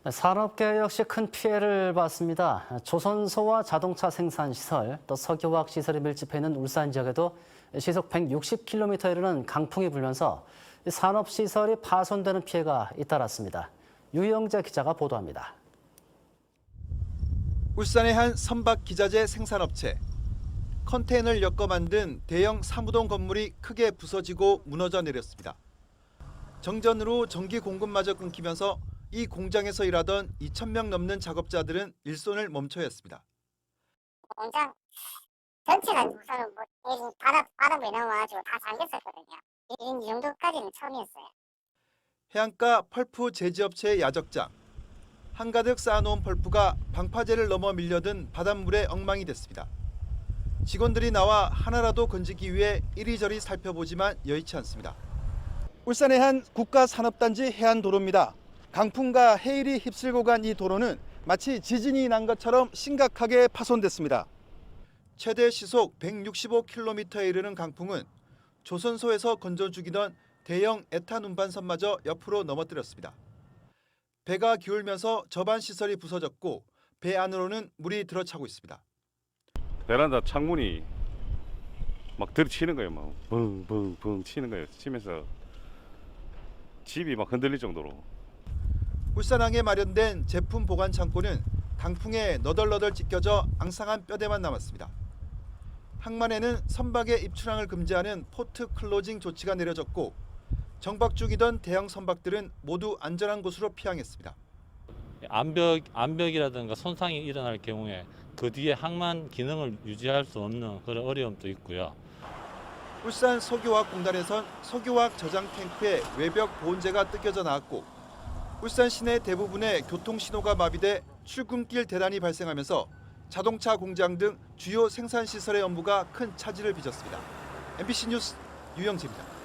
산업계 역시 큰 피해를 봤습니다. 조선소와 자동차 생산시설, 또 석유화학 시설이 밀집해 있는 울산 지역에도 시속 160km에 이르는 강풍이 불면서 산업시설이 파손되는 피해가 잇따랐습니다. 유영재 기자가 보도합니다. 울산의 한 선박 기자재 생산업체. 컨테이너를 엮어 만든 대형 사무동 건물이 크게 부서지고 무너져 내렸습니다. 정전으로 전기 공급마저 끊기면서 이 공장에서 일하던 2,000명 넘는 작업자들은 일손을 멈춰야 했습니다. 공장 전체가 우선은 뭐 바람이 나와가지고 다 잠겼었거든요. 이 정도까지는 처음이었어요. 해안가 펄프 제지업체의 야적장. 한가득 쌓아놓은 펄프가 방파제를 넘어 밀려든 바닷물에 엉망이 됐습니다. 직원들이 나와 하나라도 건지기 위해 이리저리 살펴보지만 여의치 않습니다. 울산의 한 국가산업단지 해안도로입니다. 강풍과 해일이 휩쓸고 간 이 도로는 마치 지진이 난 것처럼 심각하게 파손됐습니다. 최대 시속 165km에 이르는 강풍은 조선소에서 건져 죽이던 대형 에탄 운반선마저 옆으로 넘어뜨렸습니다. 배가 기울면서 저반 시설이 부서졌고 배 안으로는 물이 들어차고 있습니다. 베란다 창문이 막 들이치는 거예요. 막 붕붕붕 치는 거예요. 치면서 집이 막 흔들릴 정도로. 울산항에 마련된 제품 보관 창고는 강풍에 너덜너덜 찢겨져 앙상한 뼈대만 남았습니다. 항만에는 선박의 입출항을 금지하는 포트 클로징 조치가 내려졌고 정박 중이던 대형 선박들은 모두 안전한 곳으로 피항했습니다. 암벽이라든가 손상이 일어날 경우에 그 뒤에 항만 기능을 유지할 수 없는 그런 어려움도 있고요. 울산 석유화학공단에선 석유화학 저장 탱크에 외벽 보온재가 뜯겨져 나왔고 울산 시내 대부분의 교통신호가 마비돼 출근길 대란이 발생하면서 자동차 공장 등 주요 생산시설의 업무가 큰 차질을 빚었습니다. MBC 뉴스 유영재입니다.